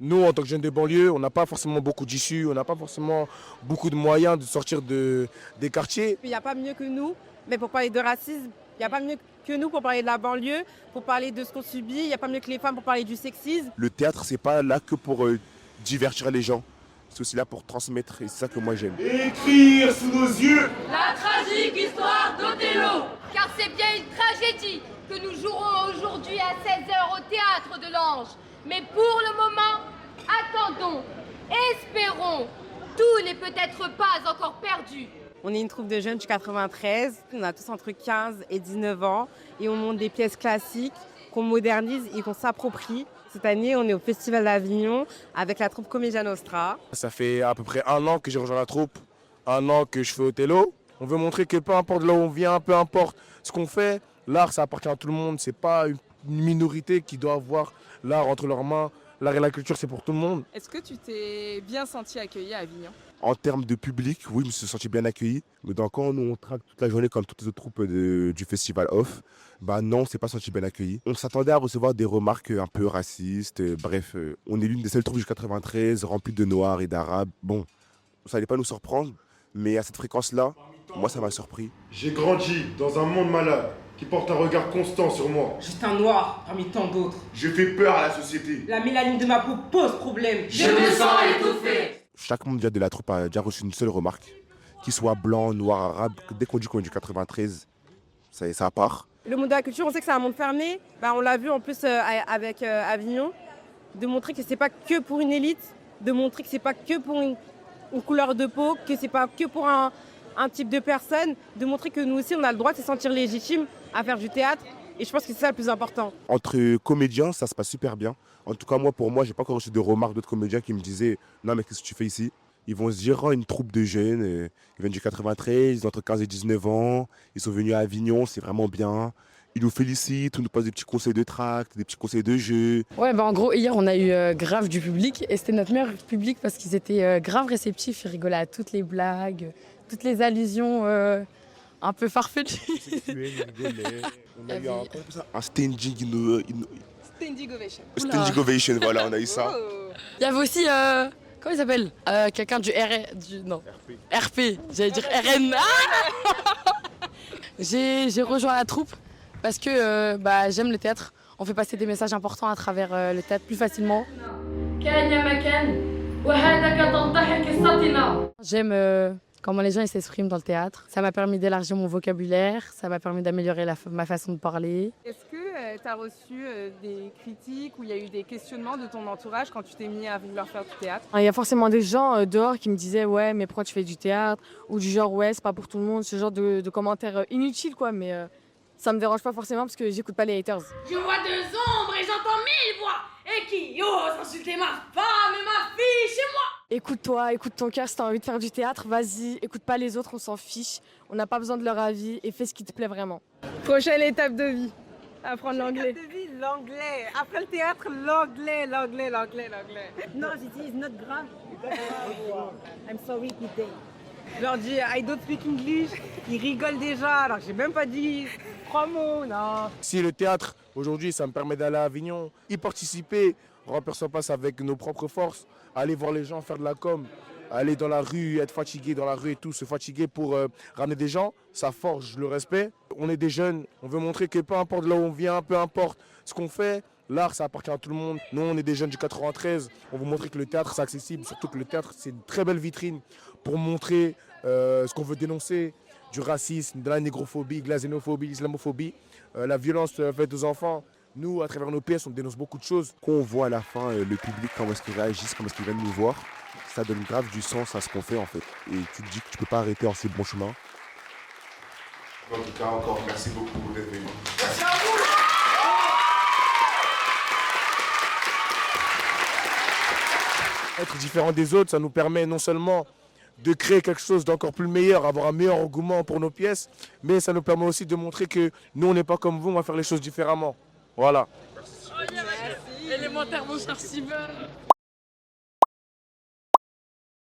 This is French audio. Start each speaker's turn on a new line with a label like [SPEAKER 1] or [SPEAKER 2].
[SPEAKER 1] Nous, en tant que jeunes de banlieue, on n'a pas forcément beaucoup d'issues, on n'a pas forcément beaucoup de moyens de sortir des quartiers.
[SPEAKER 2] Il n'y a pas mieux que nous, mais pour parler de racisme, il n'y a pas mieux que nous pour parler de la banlieue, pour parler de ce qu'on subit, il n'y a pas mieux que les femmes pour parler du sexisme.
[SPEAKER 1] Le théâtre, c'est pas là que pour divertir les gens, c'est aussi là pour transmettre, et c'est ça que moi j'aime.
[SPEAKER 3] Écrire sous nos yeux
[SPEAKER 4] la tragique histoire d'Othello. Car c'est bien une tragédie que nous jouerons aujourd'hui à 16h au Théâtre de l'Ange. Mais pour le moment, attendons, espérons, tout n'est peut-être pas encore perdu.
[SPEAKER 2] On est une troupe de jeunes du 93, on a tous entre 15 et 19 ans et on monte des pièces classiques qu'on modernise et qu'on s'approprie. Cette année, on est au Festival d'Avignon avec la troupe Commedia Nostra.
[SPEAKER 1] Ça fait à peu près 1 an que j'ai rejoint la troupe, 1 an que je fais Othello. On veut montrer que peu importe là où on vient, peu importe ce qu'on fait, l'art ça appartient à tout le monde, c'est pas une minorité qui doit avoir l'art entre leurs mains. L'art et la culture, c'est pour tout le monde.
[SPEAKER 5] Est-ce que tu t'es bien senti accueilli à Avignon?
[SPEAKER 1] En termes de public, oui, je me suis senti bien accueilli. Mais dans quand nous on traque toute la journée comme toutes les autres troupes du festival off, bah non, on s'est pas senti bien accueilli. On s'attendait à recevoir des remarques un peu racistes. Bref, on est l'une des seules troupes du 93 remplies de noirs et d'arabes. Bon, ça n'allait pas nous surprendre, mais à cette fréquence-là, moi ça m'a surpris.
[SPEAKER 3] J'ai grandi dans un monde malade qui porte un regard constant sur moi.
[SPEAKER 6] Juste un noir parmi tant d'autres.
[SPEAKER 3] Je fais peur à la société.
[SPEAKER 6] La mélanine de ma peau pose problème.
[SPEAKER 4] Je me sens étouffé.
[SPEAKER 1] Chaque membre de la troupe a déjà reçu une seule remarque. Qu'il soit blanc, noir, arabe, dès qu'on dit qu'on est du 93, ça part.
[SPEAKER 2] Le monde de la culture, on sait que c'est un monde fermé. On l'a vu en plus avec Avignon, de montrer que c'est pas que pour une élite, de montrer que c'est pas que pour une couleur de peau, que c'est pas que pour un type de personne, de montrer que nous aussi on a le droit de se sentir légitime à faire du théâtre. Et je pense que c'est ça le plus important.
[SPEAKER 1] Entre comédiens, ça se passe super bien. En tout cas, pour moi, j'ai pas encore reçu de remarques d'autres comédiens qui me disaient « Non, mais qu'est-ce que tu fais ici ?» Ils vont se dire oh, une troupe de jeunes, ils viennent du 93, ils ont entre 15 et 19 ans, ils sont venus à Avignon, c'est vraiment bien. Ils nous félicitent, ils nous passent des petits conseils de tract, des petits conseils de jeu.
[SPEAKER 7] Ouais, en gros, hier, on a eu grave du public et c'était notre meilleur public parce qu'ils étaient grave réceptifs, ils rigolaient à toutes les blagues, toutes les allusions un peu farfelues.
[SPEAKER 1] On a eu un standing
[SPEAKER 5] Ovation.
[SPEAKER 1] Standing ovation, voilà, on a eu ça.
[SPEAKER 7] Il y avait aussi, comment il s'appelle quelqu'un du RP, j'allais dire RN. J'ai rejoint la troupe parce que j'aime le théâtre. On fait passer des messages importants à travers le théâtre plus facilement. J'aime comment les gens ils s'expriment dans le théâtre. Ça m'a permis d'élargir mon vocabulaire, ça m'a permis d'améliorer ma façon de parler.
[SPEAKER 5] Est-ce que tu as reçu des critiques ou il y a eu des questionnements de ton entourage quand tu t'es mis à vouloir faire du théâtre?
[SPEAKER 7] Il y a forcément des gens dehors qui me disaient ouais mais pourquoi tu fais du théâtre, ou du genre ouais c'est pas pour tout le monde, ce genre de commentaires inutiles quoi, mais ça me dérange pas forcément parce que j'écoute pas les haters.
[SPEAKER 4] Je vois 2 ombres et j'entends 1000 voix. Et qui ose insulter ma femme et ma fille chez moi?
[SPEAKER 7] Écoute-toi, écoute ton cœur, si t'as envie de faire du théâtre, vas-y, écoute pas les autres, on s'en fiche, on n'a pas besoin de leur avis et fais ce qui te plaît vraiment.
[SPEAKER 5] Prochaine étape de vie, apprendre l'anglais.
[SPEAKER 6] L'anglais. Après le théâtre, l'anglais.
[SPEAKER 2] Non, j'ai dit it's not grave. I'm sorry, good day.
[SPEAKER 5] Je leur dis I don't speak English, ils rigolent déjà, alors j'ai même pas dit 3 mots, non.
[SPEAKER 1] Si le théâtre, aujourd'hui, ça me permet d'aller à Avignon, y participer, remplir son passe avec nos propres forces, aller voir les gens faire de la com, aller dans la rue, être fatigué dans la rue et tout, se fatiguer pour ramener des gens, ça forge le respect. On est des jeunes, on veut montrer que peu importe là où on vient, peu importe ce qu'on fait, l'art ça appartient à tout le monde. Nous on est des jeunes du 93, on veut montrer que le théâtre c'est accessible, surtout que le théâtre c'est une très belle vitrine pour montrer ce qu'on veut dénoncer, du racisme, de la négrophobie, de la xénophobie, l'islamophobie, la violence faite aux enfants. Nous, à travers nos pièces, on dénonce beaucoup de choses. Quand on voit à la fin le public, comment est-ce qu'ils réagissent, comment est-ce qu'ils viennent nous voir, ça donne grave du sens à ce qu'on fait en fait. Et tu te dis que tu peux pas arrêter en ces bons chemins. En tout cas, encore merci beaucoup d'être venu. Merci à vous. Être différent des autres, ça nous permet non seulement de créer quelque chose d'encore plus meilleur, avoir un meilleur engouement pour nos pièces, mais ça nous permet aussi de montrer que nous, on n'est pas comme vous, on va faire les choses différemment. Voilà.
[SPEAKER 7] Merci. Élémentaire, mon cher Steven.